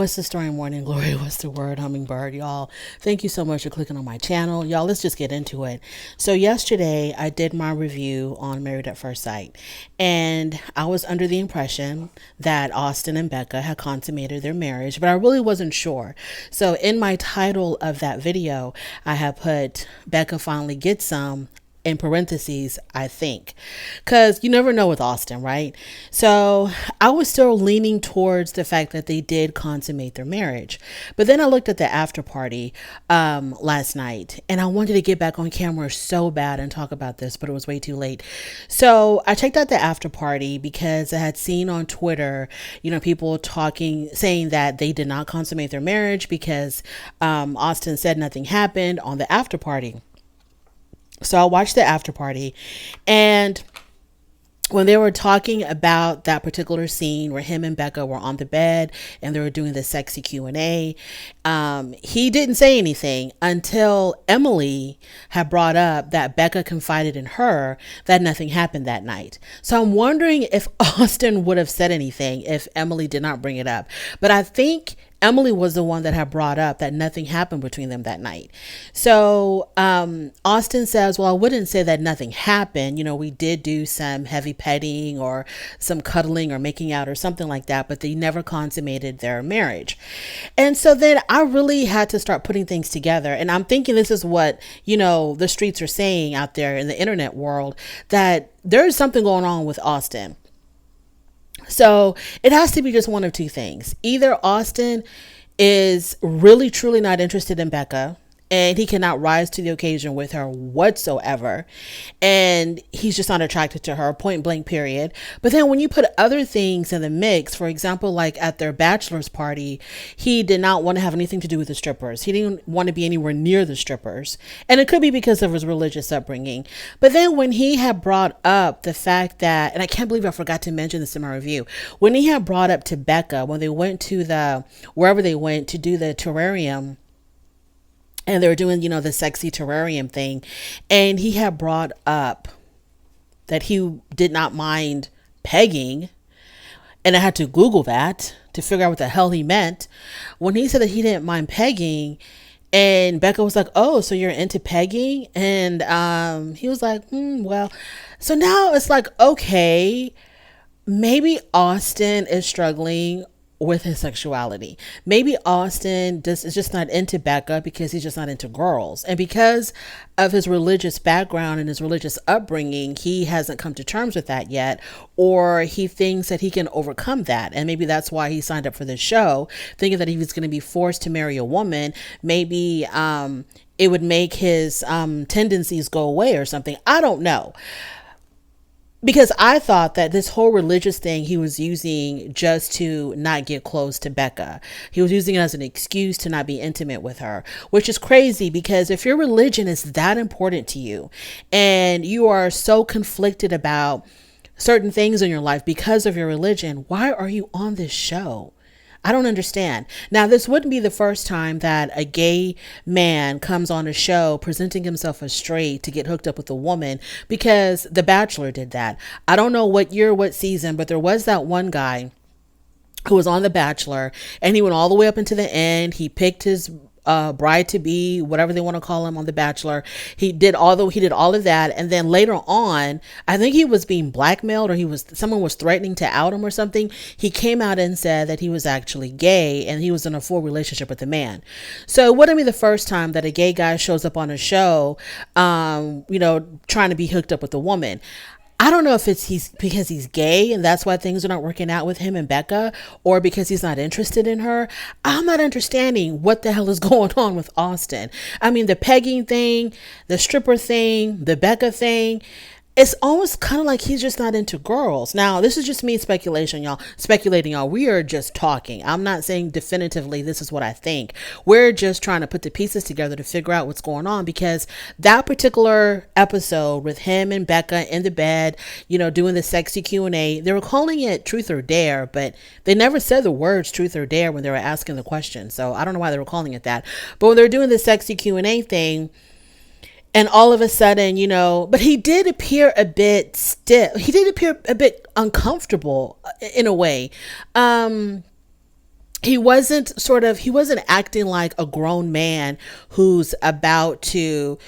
What's the story, morning glory? What's the word, hummingbird? Y'all, thank you so much for clicking on my channel. Y'all, let's just get into it. So yesterday I did my review on Married at First Sight, and I was under the impression that Austin and Becca had consummated their marriage, but I really wasn't sure. So in my title of that video, I have put Becca finally gets some, in parentheses, I think, because you never know with Austin, right? So I was still leaning towards the fact that they did consummate their marriage. But then I looked at the after party last night, and I wanted to get back on camera so bad and talk about this, but it was way too late. So I checked out the after party because I had seen on Twitter, people saying that they did not consummate their marriage because Austin said nothing happened on the after party. So I watched the after party, and when they were talking about that particular scene where him and Becca were on the bed and they were doing the sexy Q&A, he didn't say anything until Emily had brought up that Becca confided in her that nothing happened that night. So I'm wondering if Austin would have said anything if Emily did not bring it up. But I think Emily was the one that had brought up that nothing happened between them that night. So Austin says, well, I wouldn't say that nothing happened. We did do some heavy petting or some cuddling or making out or something like that, but they never consummated their marriage. And so then I really had to start putting things together. And I'm thinking this is what, the streets are saying out there in the internet world, that there's something going on with Austin. So it has to be just one of two things. Either Austin is really, truly not interested in Becca and he cannot rise to the occasion with her whatsoever, and he's just not attracted to her, point blank, period. But then when you put other things in the mix, for example, like at their bachelor's party, he did not want to have anything to do with the strippers. He didn't want to be anywhere near the strippers. And it could be because of his religious upbringing. But then when he had brought up the fact that, and I can't believe I forgot to mention this in my review, when he had brought up to Becca, when they went to wherever they went to do the terrarium, and they were doing, the sexy terrarium thing, and he had brought up that he did not mind pegging, and I had to Google that to figure out what the hell he meant. When he said that he didn't mind pegging, and Becca was like, oh, so you're into pegging? And he was like, well. So now it's like, okay, maybe Austin is struggling with his sexuality. Maybe Austin is just not into Becca because he's just not into girls. And because of his religious background and his religious upbringing, he hasn't come to terms with that yet, or he thinks that he can overcome that. And maybe that's why he signed up for this show, thinking that he was going to be forced to marry a woman. Maybe it would make his tendencies go away or something. I don't know. Because I thought that this whole religious thing he was using just to not get close to Becca. He was using it as an excuse to not be intimate with her, which is crazy because if your religion is that important to you and you are so conflicted about certain things in your life because of your religion, why are you on this show? I don't understand. Now, this wouldn't be the first time that a gay man comes on a show presenting himself as straight to get hooked up with a woman, because The Bachelor did that. I don't know what year, what season, but there was that one guy who was on The Bachelor, and he went all the way up into the end. He picked his bride to be, whatever they want to call him on The Bachelor. He did all of that, and then later on, I think he was being blackmailed, or someone was threatening to out him or something. He came out and said that he was actually gay and he was in a full relationship with a man. So it wouldn't be the first time that a gay guy shows up on a show, trying to be hooked up with a woman. I don't know if he's because he's gay and that's why things are not working out with him and Becca, or because he's not interested in her. I'm not understanding what the hell is going on with Austin. I mean, the pegging thing, the stripper thing, the Becca thing, it's almost kind of like he's just not into girls. Now, this is just me speculating, y'all. We are just talking. I'm not saying definitively this is what I think. We're just trying to put the pieces together to figure out what's going on, because that particular episode with him and Becca in the bed, doing the sexy Q&A, they were calling it Truth or Dare, but they never said the words Truth or Dare when they were asking the question. So I don't know why they were calling it that. But when they were doing the sexy Q&A thing, and all of a sudden, but he did appear a bit stiff. He did appear a bit uncomfortable in a way. he wasn't acting like a grown man who's about to,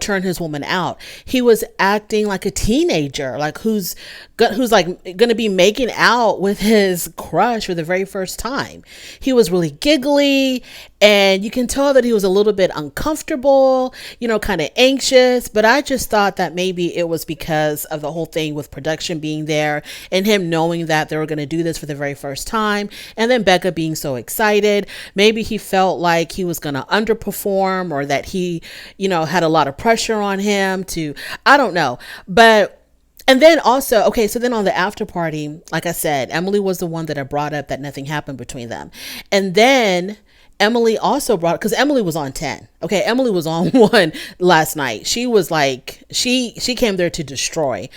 turn his woman out. He was acting like a teenager, like who's like going to be making out with his crush for the very first time. He was really giggly, and you can tell that he was a little bit uncomfortable, kind of anxious. But I just thought that maybe it was because of the whole thing with production being there and him knowing that they were going to do this for the very first time. And then Becca being so excited. Maybe he felt like he was going to underperform, or that he, had a lot of pressure on him to, I don't know. But and then also, okay, so then on the after party, like I said, Emily was the one that I brought up that nothing happened between them. And then Emily also brought, because Emily was on 10. Okay, Emily was on 1 last night. She was like, she came there to destroy.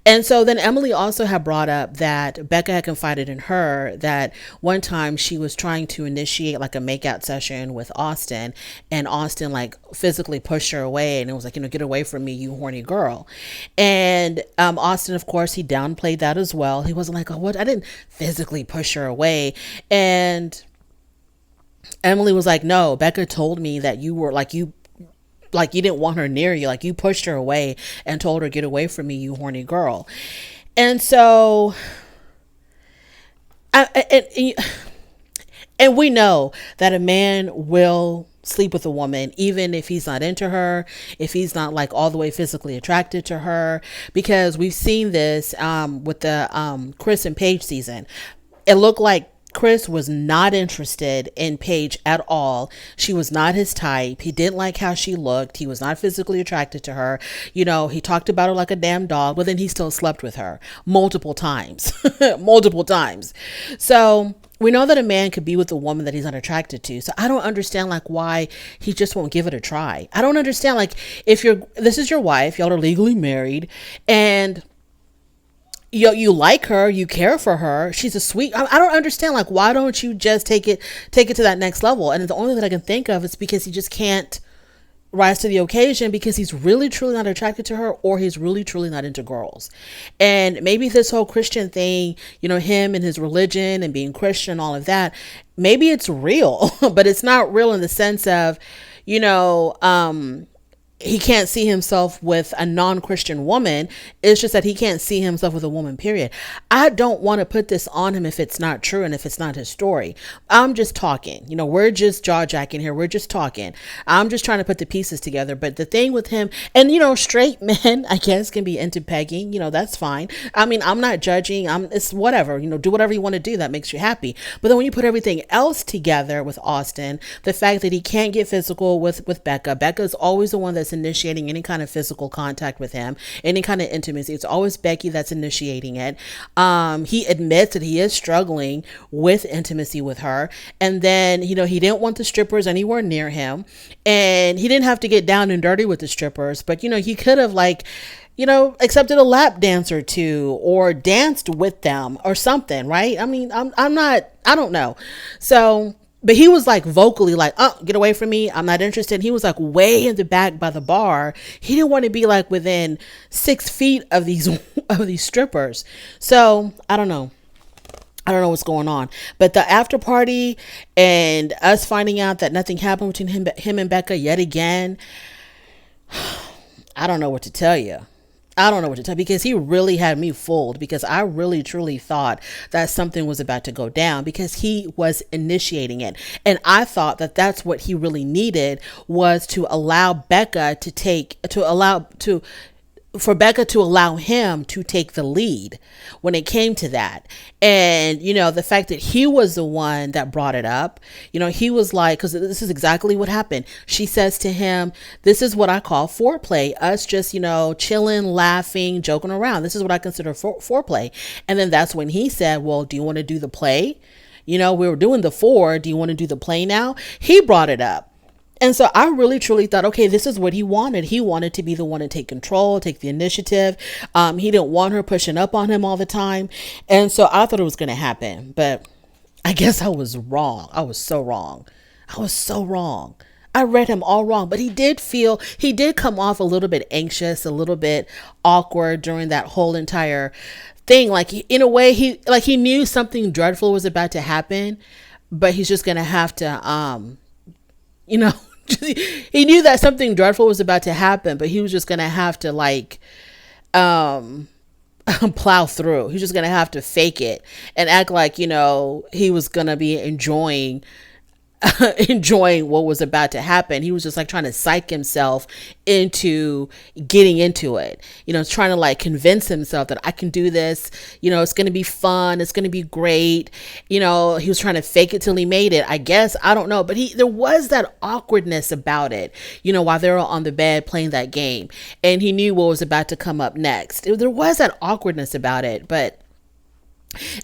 And so then Emily also had brought up that Becca had confided in her that one time she was trying to initiate like a makeout session with Austin, and Austin like physically pushed her away, and it was like, get away from me, you horny girl. And Austin, of course, he downplayed that as well. He wasn't like, oh, what? I didn't physically push her away. And Emily was like, no, Becca told me that you were like, you didn't want her near you. Like, you pushed her away and told her, get away from me, you horny girl. And so, and we know that a man will sleep with a woman, even if he's not into her, if he's not like all the way physically attracted to her, because we've seen this with the Chris and Paige season. It looked like Chris was not interested in Paige at all. She was not his type. He didn't like how she looked. He was not physically attracted to her. He talked about her like a damn dog, but then he still slept with her multiple times, multiple times. So we know that a man could be with a woman that he's not attracted to. So I don't understand like why he just won't give it a try. I don't understand, like, if this is your wife, y'all are legally married, and you like her, you care for her, she's a sweet, I don't understand, like, why don't you just take it to that next level? And the only thing that I can think of is because he just can't rise to the occasion, because he's really truly not attracted to her, or he's really truly not into girls. And maybe this whole Christian thing, him and his religion and being Christian, all of that, maybe it's real, but it's not real in the sense of, he can't see himself with a non-Christian woman. It's just that he can't see himself with a woman, period. I don't want to put this on him if it's not true and if it's not his story. I'm just talking, we're just jaw jacking here. We're just talking. I'm just trying to put the pieces together. But the thing with him, and straight men, I guess, can be into pegging, that's fine. I mean, I'm not judging. It's whatever, do whatever you want to do that makes you happy. But then when you put everything else together with Austin, the fact that he can't get physical with Becca's always the one that's initiating any kind of physical contact with him, any kind of intimacy. It's always Becky that's initiating it. He admits that he is struggling with intimacy with her. And then, he didn't want the strippers anywhere near him, and he didn't have to get down and dirty with the strippers, but he could have accepted a lap dance or two, or danced with them or something, right? I mean, I don't know. So, but he was like vocally like, oh, get away from me, I'm not interested. He was like way in the back by the bar. He didn't want to be like within 6 feet of these strippers. So I don't know what's going on. But the after party and us finding out that nothing happened between him and Becca yet again, I don't know what to tell you. Because he really had me fooled, because I really truly thought that something was about to go down, because he was initiating it. And I thought that that's what he really needed, was to allow Becca for Becca to allow him to take the lead when it came to that. And, the fact that he was the one that brought it up, he was like, because this is exactly what happened. She says to him, this is what I call foreplay. Us just, chilling, laughing, joking around. This is what I consider foreplay. And then that's when he said, well, do you want to do the play? We were doing the fore. Do you want to do the play now? He brought it up. And so I really, truly thought, okay, this is what he wanted. He wanted to be the one to take control, take the initiative. He didn't want her pushing up on him all the time. And so I thought it was going to happen. But I guess I was wrong. I was so wrong. I read him all wrong. But he did come off a little bit anxious, a little bit awkward during that whole entire thing. Like, in a way, he knew something dreadful was about to happen. but he's just gonna have to, you know, he knew that something dreadful was about to happen, but he was just gonna have to like, plow through. He's just gonna have to fake it and act like, you know, he was gonna be enjoying enjoying what was about to happen. He was just like trying to psych himself into getting into it, you know, trying to like convince himself that I can do this, you know, it's going to be fun, it's going to be great, you know. He was trying to fake it till he made it, I guess. I don't know, but there was that awkwardness about it, you know, while they were on the bed playing that game, and he knew what was about to come up next. There was that awkwardness about it. But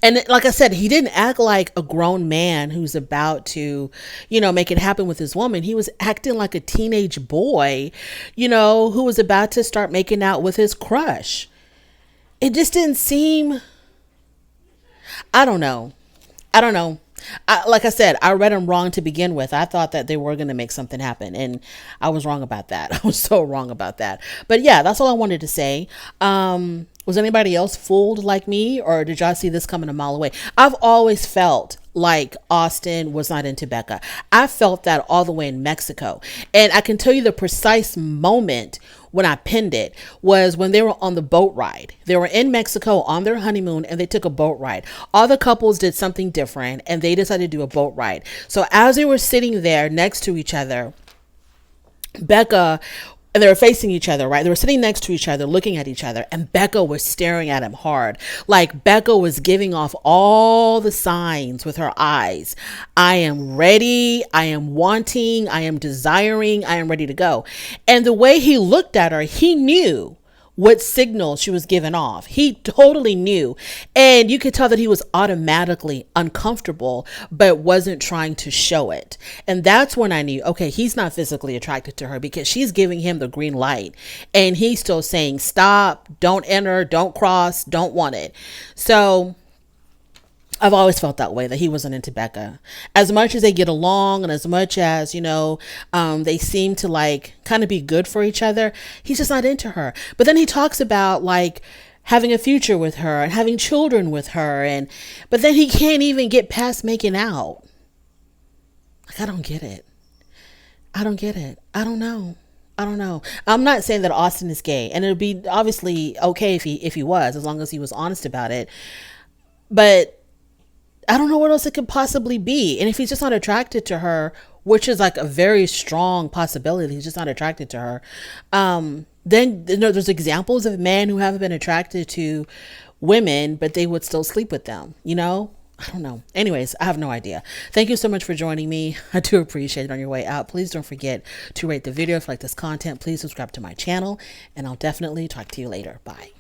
and like I said, he didn't act like a grown man who's about to, you know, make it happen with his woman. He was acting like a teenage boy, you know, who was about to start making out with his crush. It just didn't seem, I don't know. I don't know. Like I said, I read him wrong to begin with. I thought that they were going to make something happen, and I was wrong about that. I was so wrong about that. But yeah, that's all I wanted to say. Was anybody else fooled like me, or did y'all see this coming a mile away? I've always felt like Austin was not into Becca. I felt that all the way in Mexico. And I can tell you the precise moment when I pinned it was when they were on the boat ride. They were in Mexico on their honeymoon, and they took a boat ride. All the couples did something different, and they decided to do a boat ride. So as they were sitting there next to each other, Becca, and they were facing each other, right? They were sitting next to each other, looking at each other, and Becca was staring at him hard. Like Becca was giving off all the signs with her eyes. I am ready. I am wanting. I am desiring. I am ready to go. And the way he looked at her, he knew what signal she was giving off. He totally knew. And you could tell that he was automatically uncomfortable, but wasn't trying to show it. And that's when I knew, okay, he's not physically attracted to her, because she's giving him the green light. And he's still saying, stop, don't enter, don't cross, don't want it. So I've always felt that way, that he wasn't into Becca. As much as they get along, and as much as, you know, they seem to like kind of be good for each other, he's just not into her. But then he talks about like having a future with her and having children with her, but then he can't even get past making out. Like, I don't get it. I don't get it. I don't know. I don't know. I'm not saying that Austin is gay, and it would be obviously okay if he was, as long as he was honest about it. But I don't know what else it could possibly be. And if he's just not attracted to her, which is like a very strong possibility, he's just not attracted to her, then, you know, there's examples of men who haven't been attracted to women, but they would still sleep with them, you know? I don't know. Anyways, I have no idea. Thank you so much for joining me. I do appreciate it on your way out. Please don't forget to rate the video if you like this content. Please subscribe to my channel, and I'll definitely talk to you later. Bye.